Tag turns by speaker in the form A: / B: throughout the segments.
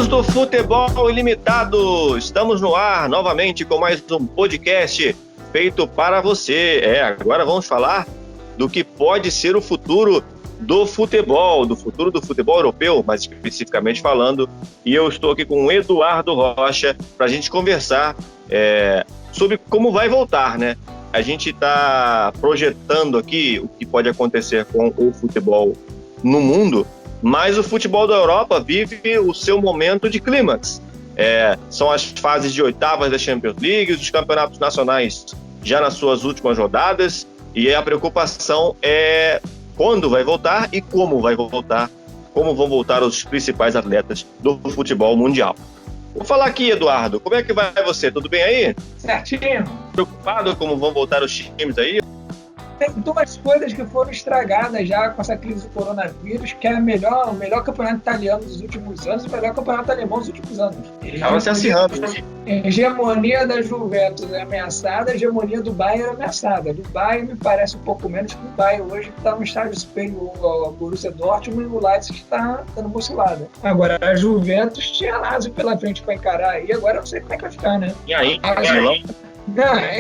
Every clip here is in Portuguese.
A: Amigos do Futebol Ilimitado, estamos no ar novamente com mais um podcast feito para você. Agora vamos falar do que pode ser o futuro do futebol europeu, mais especificamente falando. E eu estou aqui com o Eduardo Rocha para a gente conversar sobre como vai voltar, né? A gente está projetando aqui o que pode acontecer com o futebol no mundo, mas o futebol da Europa vive o seu momento de clímax. São as fases de oitavas da Champions League, os campeonatos nacionais já nas suas últimas rodadas, e a preocupação é quando vai voltar e como vai voltar, como vão voltar os principais atletas do futebol mundial. Vou falar aqui, Eduardo, como é que vai você? Tudo bem aí?
B: Certinho.
A: Preocupado como vão voltar os times aí?
B: Tem duas coisas que foram estragadas já com essa crise do coronavírus, que é o melhor campeonato italiano dos últimos anos e o melhor campeonato alemão dos últimos anos.
A: Estava se acirrando.
B: A hegemonia da Juventus é ameaçada, a hegemonia do Bayern é ameaçada. Do Bayern me parece um pouco menos, que o Bayern hoje está no estágio superior ao Borussia Dortmund e o Leipzig está dando uma oscilada. Agora, a Juventus tinha Lazio pela frente para encarar aí, agora eu não sei como é que vai ficar, né?
A: E aí,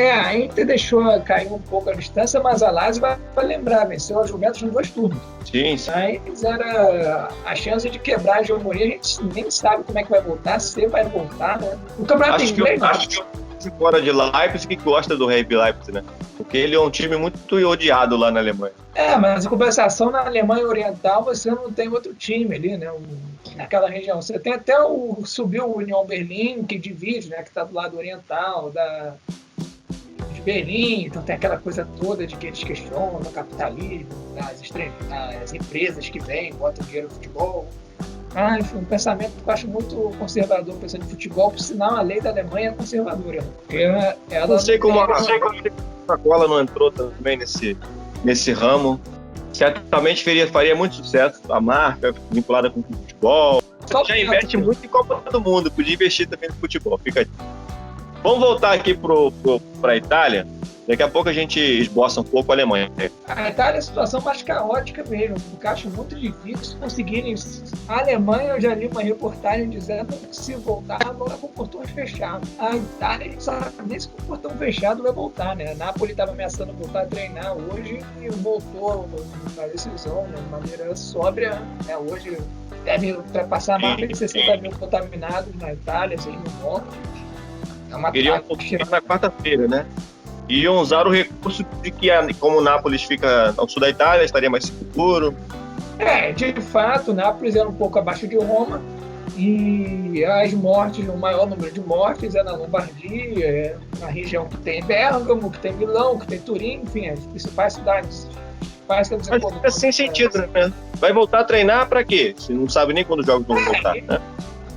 B: a Inter deixou cair um pouco a distância, mas a Lazio vai lembrar, venceu a Juventus em 2 turnos.
A: Sim.
B: Mas era a chance de quebrar a hegemonia, a gente nem sabe como é que vai voltar, se vai voltar, né? O campeonato inglês,
A: acho que fora de Leipzig que gosta do RB Leipzig, né? Porque ele é um time muito odiado lá na Alemanha.
B: Mas em compensação, na Alemanha Oriental você não tem outro time ali, né? Naquela região. Você tem até subiu o União Berlim, que divide, né? Que está do lado oriental de Berlim, então tem aquela coisa toda de que eles questionam o capitalismo, as empresas que vêm, botam dinheiro no futebol. Enfim, um pensamento que eu acho muito conservador pensando em futebol, por sinal a lei da Alemanha é conservadora. Ela
A: não sei como a Coca-Cola não entrou também nesse ramo. Certamente faria muito sucesso a marca vinculada com o futebol. Já investe muito em Copa do Mundo, podia investir também no futebol. Fica aí. Vamos voltar aqui para a Itália. Daqui a pouco a gente esboça um pouco a Alemanha.
B: A Itália é a situação mais caótica mesmo, porque acho muito difícil conseguirem. A Alemanha, eu já li uma reportagem dizendo que se voltar, vai com portões fechados. A Itália, a gente sabe nem se com o portão fechado vai voltar, né? A Napoli estava ameaçando voltar a treinar hoje e voltou na decisão, né, de maneira sóbria. Né? Hoje deve ultrapassar a marca de 60 mil contaminados na Itália, se eles não voltam.
A: Queriam voltar na quarta-feira, né? Iam usar o recurso de que, como o Nápoles fica ao sul da Itália, estaria mais seguro.
B: De fato, o Nápoles era um pouco abaixo de Roma e as mortes, o maior número de mortes é na Lombardia, na região que tem Bérgamo, que tem Milão, que tem Turim, enfim, as principais cidades.
A: Mas é sem sentido, né? Vai voltar a treinar para quê? Você não sabe nem quando os jogos vão voltar, né?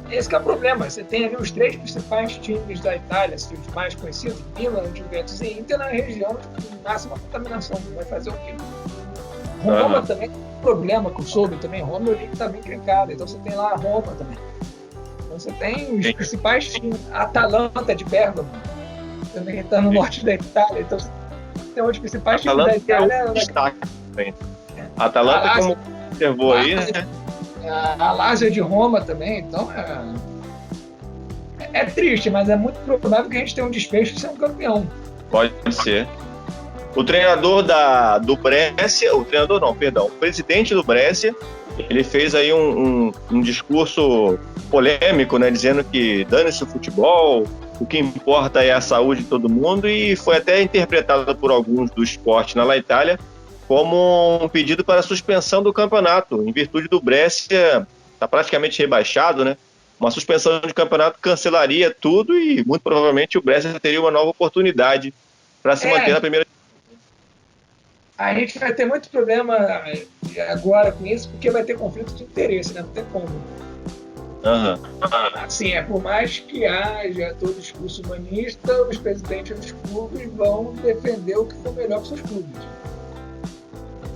B: Esse que é o problema. Você tem ali os 3 principais times da Itália, assim, os mais conhecidos, Milan, Juventus e Inter, na região de máxima contaminação. Vai fazer o quê? Roma também tem um problema que eu soube também. Roma eu li que está bem encrencada. Então você tem lá a Roma também. Então você tem os principais times. A Atalanta de Bérgamo também está no norte da Itália. Então você tem os principais times da Itália.
A: A Atalanta, como observou aí, né?
B: A Lazio de Roma também, então é triste, mas é muito provável que a gente tenha um desfecho sendo campeão.
A: Pode ser. O treinador do Brescia, o presidente do Brescia, ele fez aí um discurso polêmico, né, dizendo que dane-se o futebol, o que importa é a saúde de todo mundo, e foi até interpretado por alguns do esporte na Itália como um pedido para a suspensão do campeonato, em virtude do Brescia está praticamente rebaixado, né? Uma suspensão de campeonato cancelaria tudo e, muito provavelmente, o Brescia teria uma nova oportunidade para se manter na primeira.
B: A gente vai ter muito problema agora com isso, porque vai ter conflito de interesse, né? Não tem como. Assim, por mais que haja todo o discurso humanista, os presidentes dos clubes vão defender o que for melhor para os seus clubes.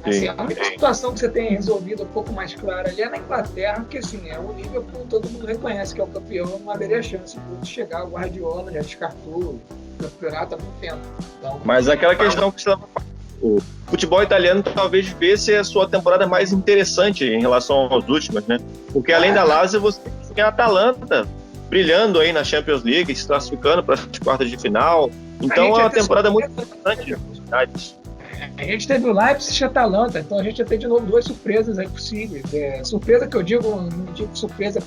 B: Assim, a única situação que você tem resolvido um pouco mais clara ali é na Inglaterra, porque assim, o Liverpool todo mundo reconhece que é o campeão, não haveria chance de chegar. O Guardiola já descartou o campeonato há muito tempo. Então,
A: mas aquela questão que você estava falando, o futebol italiano talvez vê se a sua temporada mais interessante em relação às últimas, né? Porque além da Lazio, você tem tem a Atalanta brilhando aí na Champions League, se classificando para as quartas de final. Então é uma temporada muito interessante.
B: A gente teve o Leipzig e a Atalanta, então a gente já tem de novo 2 surpresas aí possíveis. Surpresa que eu digo, não digo surpresa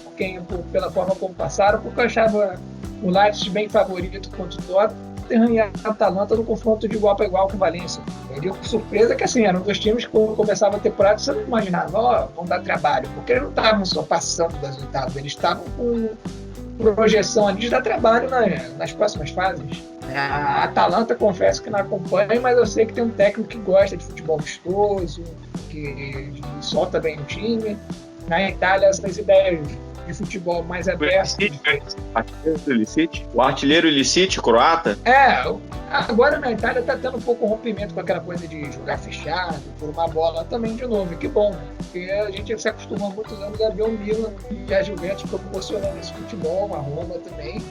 B: pela forma como passaram, porque eu achava o Leipzig bem favorito contra o Tottenham e a Atalanta no confronto de igual para igual com o Valência. Eu digo surpresa que assim, eram 2 times que quando começava a temporada você não imaginava, vão dar trabalho, porque eles não estavam só passando das oitavas, eles estavam com projeção ali de dar trabalho nas próximas fases. A Atalanta, confesso que não acompanha, mas eu sei que tem um técnico que gosta de futebol vistoso, que solta bem o time. Na Itália, essas ideias de futebol mais aberto.
A: O artilheiro Ilicic, croata?
B: Agora na Itália está tendo um pouco rompimento com aquela coisa de jogar fechado, por uma bola também de novo. E que bom, né? Porque a gente se acostumou há muitos anos a ver o Milan e a Juventus proporcionando esse futebol, a Roma também.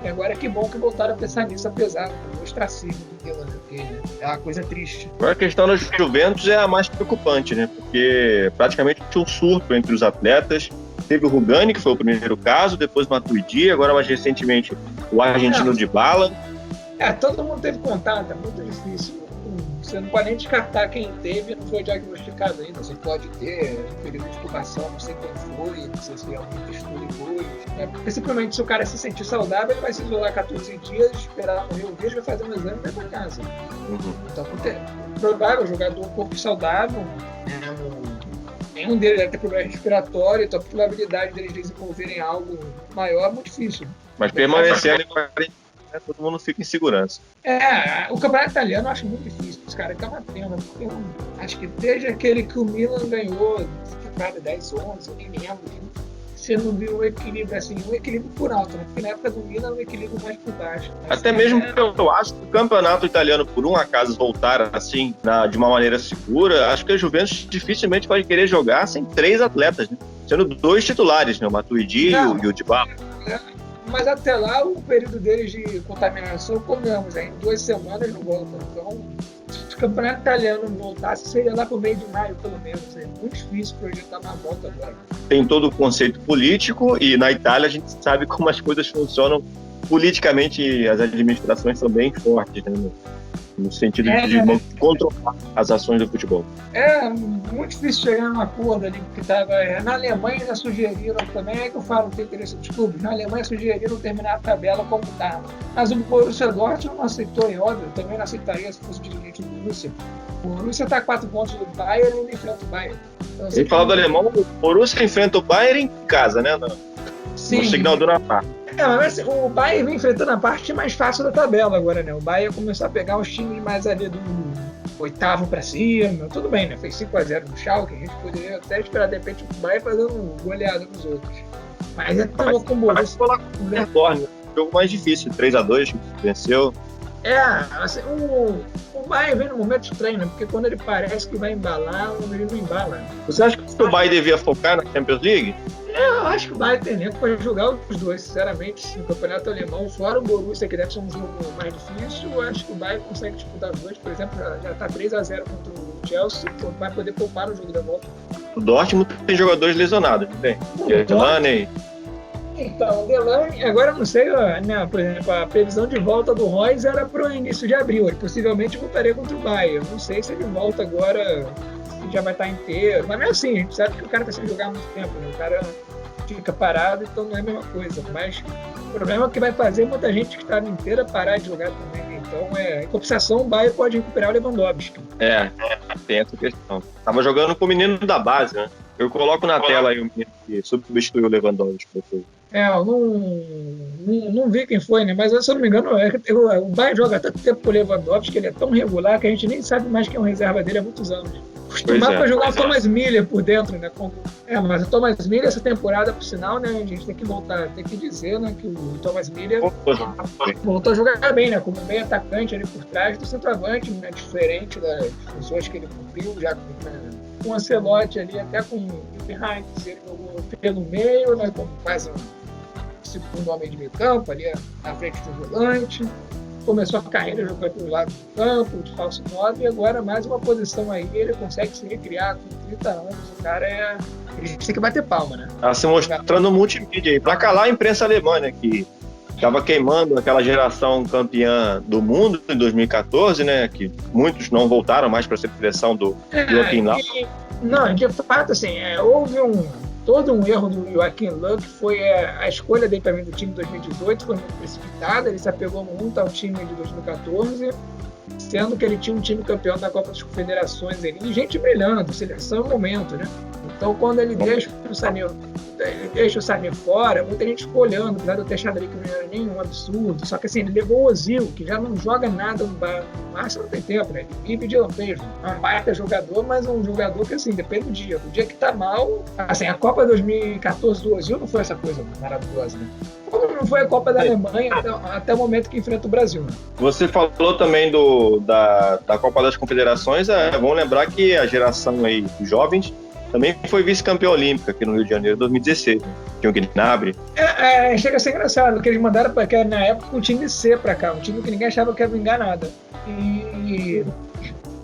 B: E agora que bom que voltaram a pensar nisso, apesar do ostracismo do Milan, porque é uma coisa triste.
A: Agora a questão da Juventus é a mais preocupante, né? Porque praticamente tinha um surto entre os atletas. Teve o Rugani, que foi o primeiro caso, depois o Matuidi, agora mais recentemente o argentino Dybala.
B: Todo mundo teve contato, é muito difícil. Você não pode nem descartar quem teve, não foi diagnosticado ainda. Você pode ter período de incubação, não sei quem foi, não sei se realmente estudo depois. Principalmente se o cara se sentir saudável, ele vai se isolar 14 dias, esperar morrer um dia, vai fazer um exame e vai para casa. Então, provável, o jogador um pouco saudável, nenhum deles deve ter problema respiratório, então a probabilidade deles desenvolverem algo maior é muito difícil.
A: Mas permanecendo em quarentena, todo mundo fica em segurança.
B: O campeonato italiano eu acho muito difícil, os caras é uma pena, porque eu acho que desde aquele que o Milan ganhou, temporada 10, 11, eu nem lembro, você não viu um equilíbrio assim, um equilíbrio por alto, né? Porque na época do Milan um equilíbrio mais por baixo.
A: Até mesmo porque eu acho que o campeonato italiano, por um acaso, voltar assim, de uma maneira segura, acho que a Juventus dificilmente pode querer jogar sem 3 atletas, né? Sendo 2 titulares, né? O Matuidi e o Dybala.
B: Mas até lá, o período deles de contaminação, comemos, em 2 semanas não voltam. Então, se o campeonato italiano voltasse, seria lá pro meio de maio, pelo menos. É muito difícil projetar uma volta agora.
A: Tem todo o conceito político e na Itália a gente sabe como as coisas funcionam politicamente. As administrações são bem fortes, né? No sentido de controlar as ações do futebol.
B: É muito difícil chegar num acordo ali, porque na Alemanha já sugeriram também, é que eu falo que tem interesse dos clubes, na Alemanha sugeriram terminar a tabela como está. Mas o Borussia Dortmund não aceitou, é óbvio, também não aceitaria se fosse o dirigente do Borussia. O Borussia está a 4 pontos do Bayern e ele enfrenta o Bayern. Então,
A: ele fala do alemão, o Borussia enfrenta o Bayern em casa, né? No Signal Iduna Park.
B: Mas o Bayern vem enfrentando a parte mais fácil da tabela agora, né? O Bayern começou a pegar os times mais ali do 8º pra cima. Tudo bem, né? Fez 5-0 no Schalke, a gente poderia até esperar de repente o Bayern fazendo goleada nos outros. Mas é tão com o Borussia.
A: O jogo mais difícil, 3-2, venceu.
B: Assim, o Bayern vem num momento estranho, né? Porque quando ele parece que vai embalar, ele não embala.
A: Você acha que o Bayern devia focar na Champions League?
B: Eu acho que o Bayern tem tempo para jogar os dois, sinceramente, no campeonato alemão, fora o Borussia, que deve ser um jogo mais difícil, eu acho que o Bayern consegue disputar os dois, por exemplo, já está 3-0 contra o Chelsea, então vai poder poupar o jogo da volta.
A: O Dortmund tem jogadores lesionados, não tem? Delaney.
B: Então, o Delaney, agora eu não sei, né, por exemplo, a previsão de volta do Royce era para o início de abril, ele possivelmente voltaria contra o Bayern, eu não sei se ele volta agora, já vai estar inteiro, mas mesmo assim, a gente sabe que o cara está sem jogar há muito tempo, né? O cara fica parado, então não é a mesma coisa, mas o problema é que vai fazer muita gente que estava inteira parar de jogar também, então em compensação o Bayern pode recuperar o Lewandowski.
A: Tem essa questão. Tava jogando com o menino da base, né? Eu coloco na tela aí o menino que substituiu o Lewandowski depois.
B: Eu não vi quem foi, né? Mas se eu não me engano, o Bayern joga tanto tempo com o Lewandowski que ele é tão regular que a gente nem sabe mais quem é o reserva dele há muitos anos. Costumava para jogar o Thomas Müller por dentro, né? Mas o Thomas Müller, essa temporada, por sinal, né? A gente tem que voltar, tem que dizer, né? Que o Thomas Müller voltou a jogar bem, né? Como bem atacante ali por trás do centroavante, né? Diferente das funções que ele cumpriu já com o Ancelotti ali, até com o Heinz, ele jogou pelo meio, né? Como quase um segundo homem de meio campo, ali na frente do volante. começou a carreira jogando pelo lado do campo, de falso 9, e agora mais uma posição aí, ele consegue se recriar com 30 anos. O cara ele tem que bater palma, né?
A: Tá se mostrando multimídia aí. Pra calar a imprensa alemã, né? Que estava queimando aquela geração campeã do mundo em 2014, né? Que muitos não voltaram mais para a seleção do Joachim Löw.
B: Não, de fato, assim, houve todo um erro do Joachim Löw, que foi a escolha dele para mim do time de 2018, foi muito precipitada, ele se apegou muito ao time de 2014, sendo que ele tinha um time campeão da Copa das Confederações ali, e gente brilhando, seleção no momento, né? Então, quando ele deixa o Sané fora, muita gente ficou olhando, apesar de eu ter achado ali que não era nenhum absurdo, só que assim, ele levou o Ozil, que já não joga nada no Barça, não tem tempo, né? Ele vive de lampejo, é um baita jogador, mas um jogador que assim, depende do dia. O dia que tá mal, assim, a Copa 2014 do Ozil não foi essa coisa maravilhosa, né? Como não foi a Copa da Alemanha até o momento que enfrenta o Brasil, né?
A: Você falou também da Copa das Confederações, vamos lembrar que a geração aí dos jovens também foi vice-campeã olímpica aqui no Rio de Janeiro em 2016. Tinha o Gnabry.
B: Chega a ser engraçado, que eles mandaram na época um time C pra cá, um time que ninguém achava que ia vingar nada. E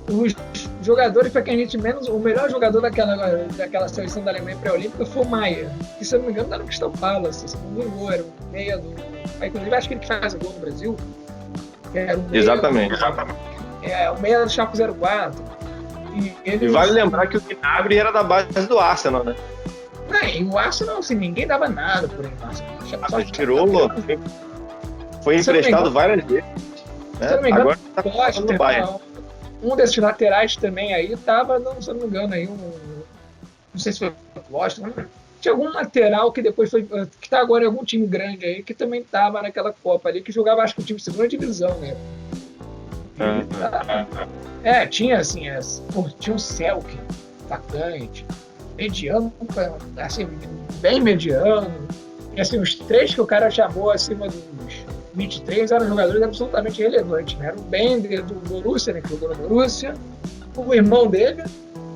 B: os jogadores, para quem a gente menos, o melhor jogador daquela seleção da Alemanha pré-olímpica foi o Maier, que se eu não me engano era no Crystal Palace, se não me engano, era o meia do. Inclusive acho que ele faz o gol no Brasil. Era o meia
A: Exatamente.
B: O meia do Schalke 04.
A: E vale lembrar que o Gnabry era da base do Arsenal, né?
B: E o Arsenal, assim, ninguém dava nada por ele.
A: Só tirou, foi emprestado várias vezes.
B: Né? Se eu não me engano,
A: agora
B: um desses laterais também aí tava, se eu não me engano, aí não sei se foi o Washington, tinha algum lateral que depois foi, que tá agora em algum time grande aí, que também tava naquela Copa ali, que jogava, acho que o time de segunda divisão, né? Tinha assim, tinha um Selke, atacante, mediano, assim, bem mediano. E assim, os três que o cara chamou acima dos 23 eram jogadores absolutamente relevantes, né? Era o Bender do Borussia, né, que jogou no Borussia, o irmão dele,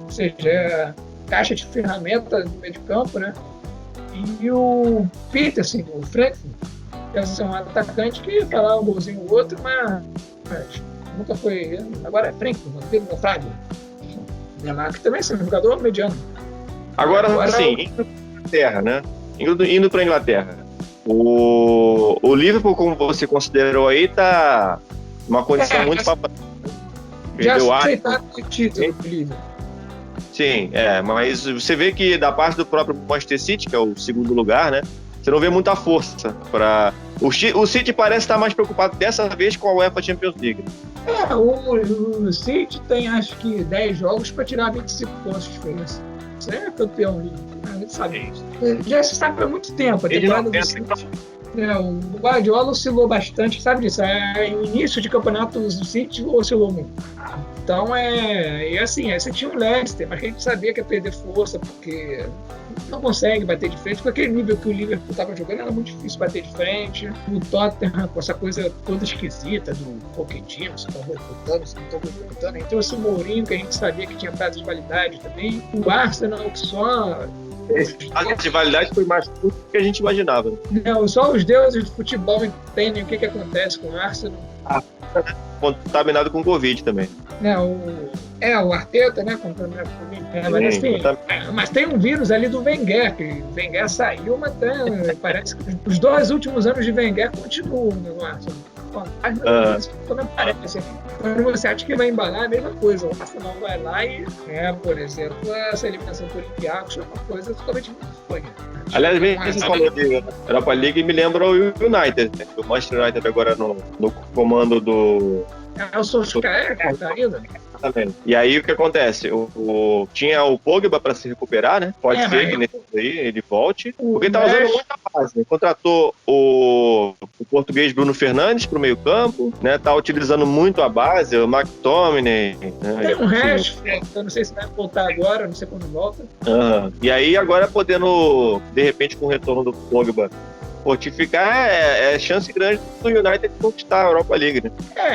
B: ou seja, caixa de ferramenta no meio de campo, né? E o Petersen, do Frankfurt, que é um atacante que ia falar um golzinho ou outro, mas nunca foi. Agora é Frankfurt, não teve contrário. Que também é um jogador mediano.
A: Agora assim, indo para a Inglaterra, né? Indo para a Inglaterra. O Liverpool, como você considerou aí, tá numa condição muito favorável.
B: Já aceitaram o título do Liverpool.
A: Sim, mas você vê que da parte do próprio Manchester City, que é o segundo lugar, né? Você não vê muita força para. O City parece estar mais preocupado dessa vez com a UEFA Champions League.
B: O City tem acho que 10 jogos para tirar 25 pontos de diferença. Isso é campeão ali. A gente sabe isso. Já se sabe há muito tempo. O Guardiola oscilou bastante, sabe disso? No início de campeonatos do City oscilou muito. Então assim, você tinha o Leicester, mas a gente sabia que ia perder força, porque não consegue bater de frente. Com aquele nível que o Liverpool estava jogando, era muito difícil bater de frente. O Tottenham, com essa coisa toda esquisita do Pochettino, se estão recrutando, se não estão recrutando. Então esse Mourinho, que a gente sabia que tinha prazo de validade também. O Arsenal, que só...
A: A rivalidade foi mais curta do que a gente imaginava.
B: Não, só os deuses do futebol entendem o que acontece com o Arsenal.
A: Contaminado com Covid também.
B: O Arteta, né? Contaminado com Covid. Mas tem um vírus ali do Wenger, que o Wenger saiu, mas parece que os 2 últimos anos de Wenger continuam no Arsenal. Mas não parece. Quando você acha que vai embalar, é a mesma coisa. O Arsenal vai lá e, por exemplo, essa eliminação por Olympiacos é uma coisa totalmente muito estranha.
A: Aliás, você falou de Europa League e me lembra o United, né? O Manchester United agora no comando do...
B: o Solskjaer, tá ainda?
A: Exatamente. E aí o que acontece? Tinha o Pogba para se recuperar, né? Pode ser que nesse aí ele volte. Porque ele tá usando muita base, né? Contratou o português Bruno Fernandes pro meio campo, né? Tá utilizando muito a base, o McTominay. Né?
B: Tem um Rashford, eu não sei se vai voltar agora, não sei quando volta.
A: E aí agora podendo, de repente, com o retorno do Pogba, fortificar é chance grande do United conquistar a Europa League, né?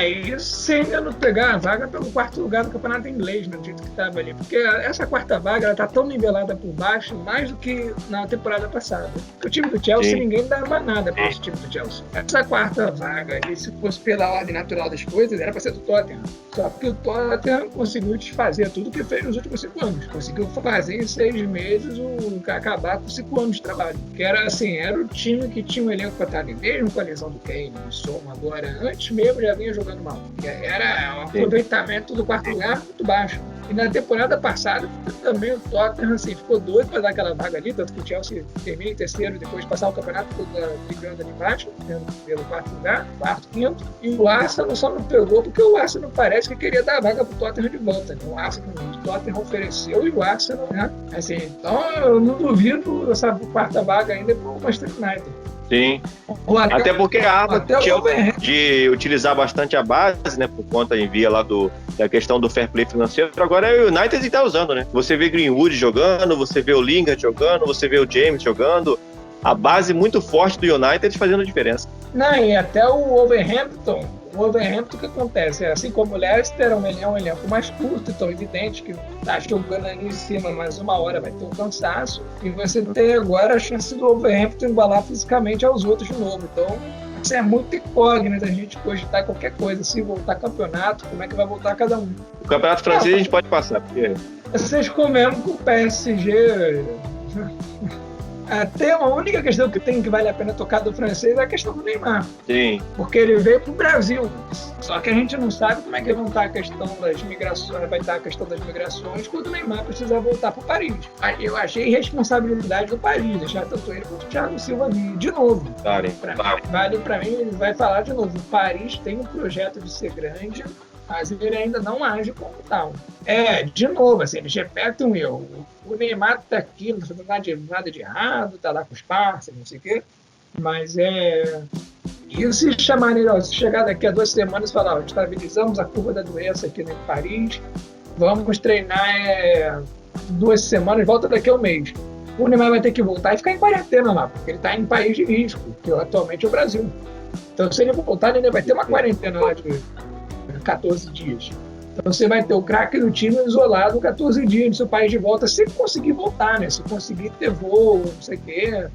B: E isso sem ainda não pegar a vaga pelo quarto lugar do campeonato inglês, né, do jeito que estava ali. Porque essa quarta vaga, ela tá tão nivelada por baixo, mais do que na temporada passada. Porque o time do Chelsea, ninguém dava nada para esse time do Chelsea. Essa quarta vaga, se fosse pela ordem natural das coisas, era para ser do Tottenham. Só que o Tottenham conseguiu desfazer tudo que fez nos últimos 5 anos. Conseguiu fazer em 6 meses acabar com 5 anos de trabalho. Que era assim, era o time que tinha um elenco para estar ali, mesmo com a lesão do Kane, do Son, agora, antes mesmo já vinha jogando mal. Era um aproveitamento do quarto lugar muito baixo. E na temporada passada também o Tottenham assim, ficou doido para dar aquela vaga ali, tanto que o Chelsea termina em terceiro, depois de passar o campeonato brigando ali embaixo, pelo quarto lugar, quarto, quinto. E o Arsenal só não pegou porque o Arsenal parece que queria dar a vaga para o Tottenham de volta. Né? O Tottenham ofereceu e o Arsenal, né? Assim, então eu não duvido essa quarta vaga ainda para o Manchester United.
A: Sim. Até porque a arma de utilizar bastante a base, né, por conta em via lá da questão do fair play financeiro, agora é o United está usando, né? Você vê Greenwood jogando, você vê o Lingard jogando, você vê o James jogando, a base muito forte do United fazendo diferença.
B: Não, e até o Wolverhampton, o que acontece? Assim como o Leicester é um elenco mais curto, então é evidente que tá jogando ali em cima mais uma hora, vai ter um cansaço, e você tem agora a chance do Wolverhampton igualar fisicamente aos outros de novo. Então, isso é muito incógnito a gente cogitar qualquer coisa, se voltar campeonato, como é que vai voltar cada um.
A: O campeonato francês a gente pode passar, porque...
B: Vocês comemos com o PSG... Até a única questão que vale a pena tocar do francês é a questão do Neymar.
A: Sim.
B: Porque ele veio pro Brasil. Só que a gente não sabe como é que vai estar a questão das migrações quando o Neymar precisar voltar para Paris. Aí eu achei irresponsabilidade do Paris, deixar tanto ele quanto o Thiago Silva de novo. Vale para mim, ele vai falar de novo. O Paris tem um projeto de ser grande, mas ele ainda não age como tal. De novo, assim, eles repetem um erro. O Neymar tá aqui, não tá fazendo nada de errado, tá lá com os parceiros, não sei o quê, mas E se chamarem, se chegar daqui a 2 semanas e falar, estabilizamos a curva da doença aqui em Paris, vamos treinar 2 semanas, volta daqui a 1 mês. O Neymar vai ter que voltar e ficar em quarentena lá, porque ele está em país de risco, que atualmente é o Brasil. Então, se ele voltar, ele vai ter uma quarentena lá de 14 dias. Então você vai ter o craque do time isolado 14 dias no seu país de volta, se conseguir voltar, né? Se conseguir ter voo, não sei o quê.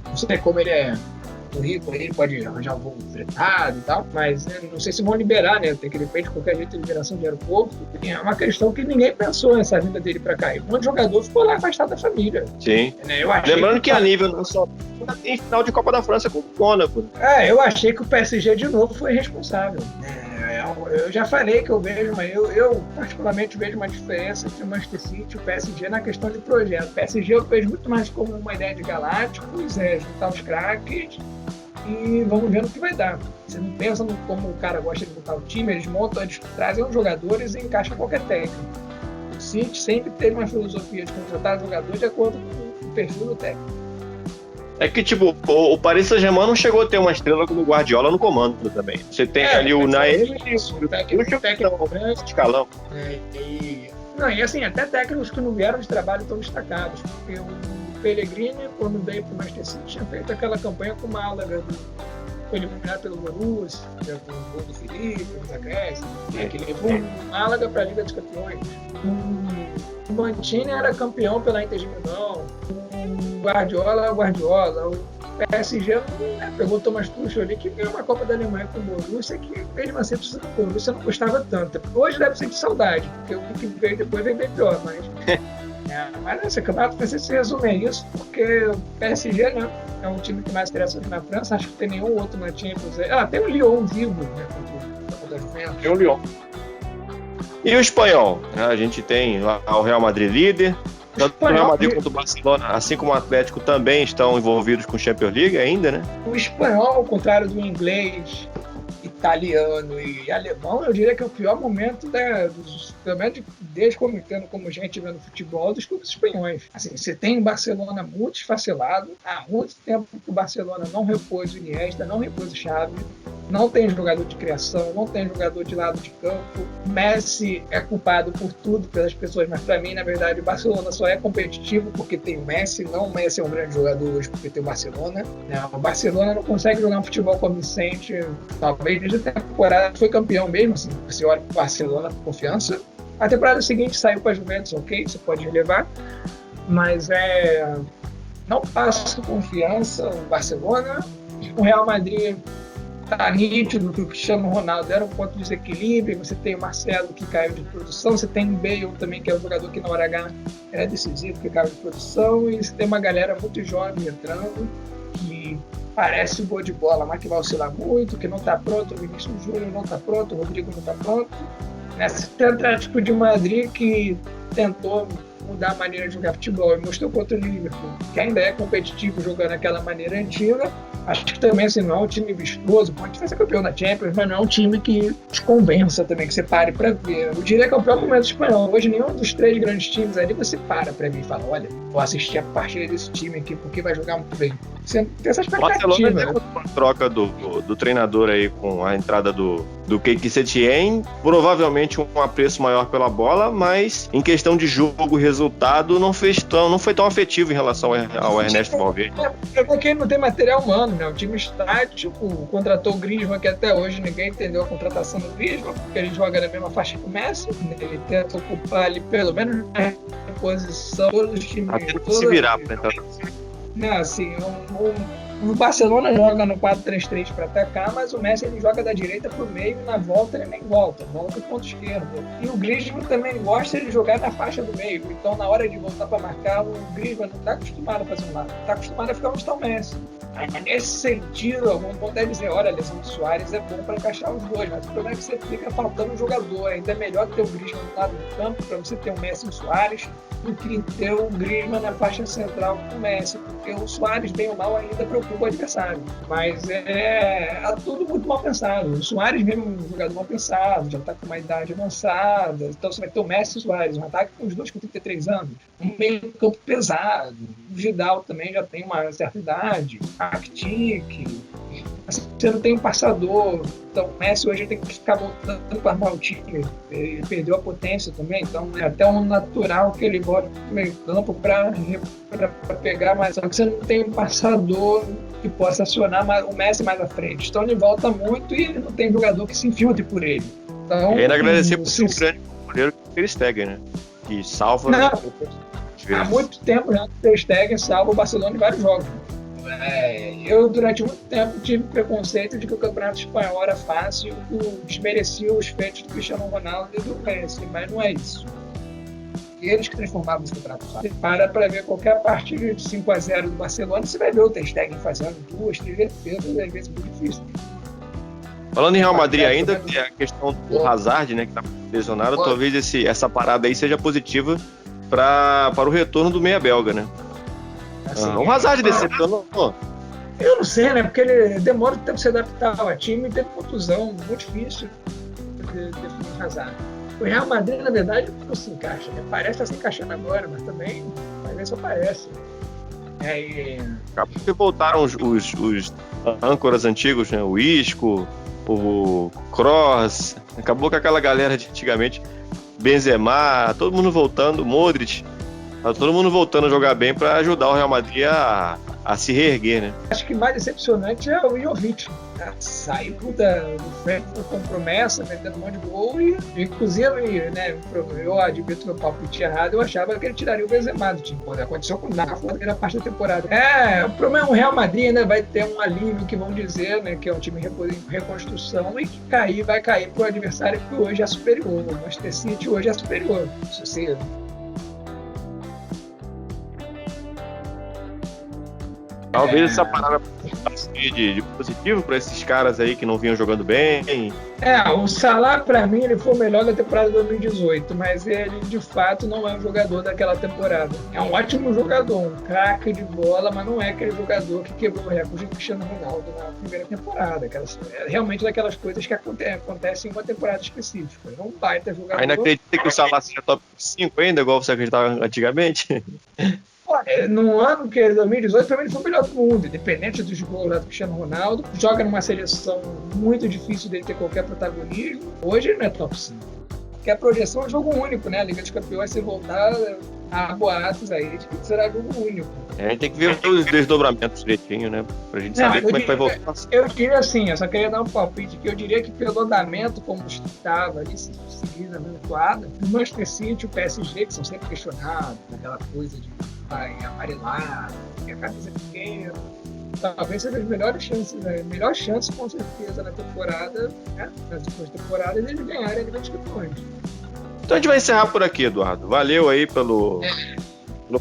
B: Não sei como ele é muito rico, ele pode arranjar um voo fretado e tal, mas não sei se vão liberar, né? Tem que depende de qualquer jeito de liberação de aeroporto. É uma questão que ninguém pensou nessa vinda dele pra cá. E um monte de jogador ficou lá afastado da família.
A: Sim. Lembrando que a nível não só tem final de Copa da França com o Mônaco.
B: Eu achei que o PSG de novo foi responsável. Eu já falei que eu vejo, mas eu particularmente vejo uma diferença entre o Manchester City e o PSG na questão de projeto. O PSG eu vejo muito mais como uma ideia de galácticos, juntar os craques e vamos ver no que vai dar. Você não pensa como o cara gosta de montar o time, eles montam, eles trazem os jogadores e encaixam qualquer técnico. O City sempre teve uma filosofia de contratar jogadores de acordo com o perfil do técnico.
A: É que, tipo, o Paris Saint-Germain não chegou a ter uma estrela como o Guardiola no comando também. Você tem ali o Naemi e o técnico escalão.
B: E assim, até técnicos que não vieram de trabalho tão destacados. Porque o Pellegrini, quando veio para o Manchester City, tinha feito aquela campanha com o Málaga, foi eliminado pelo Borussia, com o gol do Felipe, da Grécia, que levou o Málaga para a Liga dos Campeões. O Mancini era campeão pela Inter de Milão. O Guardiola. O PSG pegou o Thomas Tuchel ali, que ganhou uma Copa da Alemanha com o Borussia, que mesmo assim precisa do Borussia, não custava tanto. Hoje deve ser de saudade, porque o que veio depois veio bem pior, mas... mas esse campeonato francês se resume a isso, porque o PSG, né, é um time que mais interessa aqui na França, acho que tem nenhum outro na Champions. Tem o Lyon vivo, né, contra o Juventus.
A: Tem o Lyon. E o espanhol? A gente tem lá o Real Madrid líder. Tanto o Real Madrid quanto o Barcelona, assim como o Atlético, também estão envolvidos com o Champions League ainda, né?
B: O espanhol, ao contrário do inglês, italiano e alemão, eu diria que é o pior momento pelo menos desde como entendo como gente vendo futebol, dos clubes espanhóis. Assim, você tem o Barcelona muito esfacelado, há muito tempo que o Barcelona não repôs o Iniesta, não repôs o Xavi, Não tem jogador de criação, não tem jogador de lado de campo. Messi é culpado por tudo pelas pessoas, mas para mim, na verdade, o Barcelona só é competitivo porque tem o Messi. Não o Messi é um grande jogador hoje porque tem o Barcelona. O Barcelona não consegue jogar um futebol convincente. Talvez desde a temporada foi campeão mesmo, assim, você olha para o Barcelona com confiança. A temporada seguinte saiu para a Juventus, ok, você pode relevar, mas não passa confiança o Barcelona. O Real Madrid tá nítido que o Cristiano Ronaldo era um ponto de desequilíbrio. Você tem o Marcelo, que caiu de produção, você tem o Bale também, que é um jogador que na hora H era decisivo, que caiu de produção, e você tem uma galera muito jovem entrando, que parece boa de bola, mas que vai oscilar muito, que não está pronto. O Vinícius Júnior não está pronto, o Rodrigo não está pronto. Você tem o Atlético de Madrid, que tentou mudar a maneira de jogar futebol e mostrou contra o Liverpool, que ainda é competitivo jogando aquela maneira antiga. Acho que também assim, não é um time vistoso, pode ser campeão da Champions, mas não é um time que te convença também, que você pare para ver. Eu diria que é o próprio momento espanhol. Hoje nenhum dos 3 grandes times ali você para ver e fala, olha, vou assistir a partida desse time aqui porque vai jogar muito bem. Você tem essa expectativa.
A: O Barcelona deu uma troca do treinador aí com a entrada do Quique Setien, provavelmente um apreço maior pela bola, mas em questão de jogo e resultado não foi tão afetivo em relação ao Ernesto Valverde.
B: É porque não tem material humano, né? O time estático, contratou o Griezmann, que até hoje ninguém entendeu a contratação do Griezmann, porque ele joga na mesma faixa que o Messi, né? Ele tenta ocupar ali pelo menos na posição, todos os times.
A: Até se virar pra entrar.
B: Não, assim, o Barcelona joga no 4-3-3 para atacar, mas o Messi ele joga da direita para o meio e na volta ele nem volta para o ponto esquerdo. E o Griezmann também gosta de jogar na faixa do meio, então na hora de voltar para marcar, o Griezmann não está acostumado a fazer um lado, está acostumado a ficar onde está o Messi. Nesse sentido, algum ponto deve dizer, olha, a lesão do Suárez é bom para encaixar os dois, mas o problema é que você fica faltando um jogador, ainda é melhor ter o Griezmann do lado do campo para você ter o Messi e o Suárez, do que ter o Griezmann na faixa central com o Messi, porque o Suárez, bem ou mal, ainda preocupa o adversário. Mas é tudo muito mal pensado. O Suárez mesmo é um jogador mal pensado, já está com uma idade avançada, então você vai ter o Messi e o Suárez, um ataque com os dois com 33 anos, um meio campo pesado. O Vidal também já tem uma certa idade, Rakitic. Você não tem um passador, então o Messi hoje tem que ficar voltando para armar o time, ele perdeu a potência também, então é até um natural que ele volte para o meio campo para pegar, mas só que você não tem um passador que possa acionar o Messi mais à frente, então ele volta muito e ele não tem jogador que se infiltre por ele. Então,
A: e ainda agradecer por ser um grande goleiro que o Ter Stegen, né? Que salva...
B: Há muito tempo já que o Ter Stegen salva o Barcelona em vários jogos. Eu, durante muito tempo, tive preconceito de que o Campeonato Espanhol era fácil, desmerecia os feitos do Cristiano Ronaldo e do Messi, mas não é isso. Eles que transformavam esse campeonato fácil. Para ver qualquer partida de 5-0 do Barcelona, você vai ver o Ter Stegen fazendo 2, 3 vezes, às vezes muito difícil.
A: Falando em Real Madrid ainda, que é a questão do Hazard, né, que está lesionado, talvez essa parada aí seja positiva para o retorno do meia belga, né? Assim, o Hazard decepcionou.
B: Eu não sei, né? Porque ele demora tempo para se adaptar ao time e teve contusão, muito difícil de definir o Hazard. O Real Madrid, na verdade, não se encaixa, né? Parece estar se encaixando agora, mas também às vezes só parece.
A: Acabou que voltaram os âncoras antigos, né? O Isco, o Kroos, acabou com aquela galera de antigamente, Benzema, todo mundo voltando, Modric. Tá todo mundo voltando a jogar bem para ajudar o Real Madrid a se reerguer, né?
B: Acho que mais decepcionante é o Jovic. Saiu do Frankfurt com promessa, metendo um monte de gol e, inclusive, né, eu admito meu palpite errado, eu achava que ele tiraria o Benzema do time. Aconteceu com o Nafa na primeira parte da temporada. O problema é o Real Madrid ainda vai ter um alívio que vão dizer, né, que é um time em reconstrução e que vai cair para o adversário que hoje é superior. O Manchester City hoje é superior. Se você...
A: Talvez essa parada de positivo para esses caras aí que não vinham jogando bem.
B: O Salah, para mim, ele foi o melhor da temporada de 2018, mas ele, de fato, não é um jogador daquela temporada. É um ótimo jogador, um craque de bola, mas não é aquele jogador que quebrou o recorde de Cristiano Ronaldo na primeira temporada. Realmente daquelas coisas que acontecem em uma temporada específica. É um baita jogador.
A: Ainda acredita que o Salah seja top 5 ainda, igual você acreditava antigamente?
B: no ano que é 2018, para mim ele foi o melhor do mundo, independente dos gols lá do Cristiano Ronaldo. Joga numa seleção muito difícil dele ter qualquer protagonismo. Hoje ele não é top 5. Porque a projeção é um jogo único, né? A Liga dos Campeões, se voltar a boatos aí de que será jogo único.
A: A gente tem que ver os desdobramentos direitinho, né? Pra gente saber como é que vai voltar.
B: Eu diria assim, eu só queria dar um palpite aqui. Eu diria que pelo andamento, como estava ali, seguindo a mesma toada, o Manchester City e o PSG, que são sempre questionados, aquela coisa de vai amarelar, que a camisa é pequena, talvez seja as melhores chances, né? Melhor chance com certeza na temporada, né? Nas últimas temporadas, eles ganharem a Liga dos Campeões.
A: Então a gente vai encerrar por aqui, Eduardo. Valeu aí pelo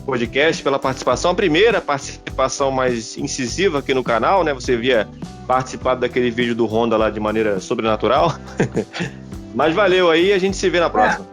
A: podcast, pela participação. A primeira participação mais incisiva aqui no canal, né? Você havia participado daquele vídeo do Honda lá de maneira sobrenatural. Mas valeu aí, a gente se vê na próxima.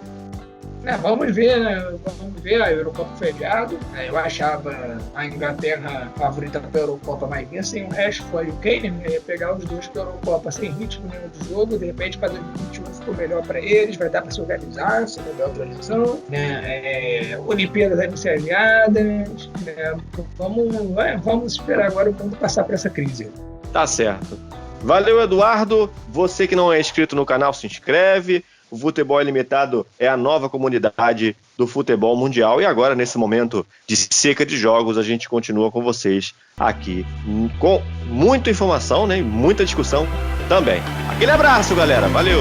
B: Vamos ver, né? Vamos ver, a Eurocopa foi adiado. Eu achava a Inglaterra favorita para a Eurocopa, mas vinha sem o Rashford e o Kane, né? Ia pegar os dois para a Eurocopa sem ritmo nenhum do jogo. De repente, para 2021 ficou melhor para eles, vai dar para se organizar, se mudar outra lição. Né? Olimpíadas devem ser adiadas. Né? Vamos esperar agora o mundo passar por essa crise.
A: Tá certo. Valeu, Eduardo. Você que não é inscrito no canal, se inscreve. O Futebol Ilimitado é a nova comunidade do futebol mundial. E agora, nesse momento de seca de jogos, a gente continua com vocês aqui com muita informação, né? E muita discussão também. Aquele abraço, galera. Valeu!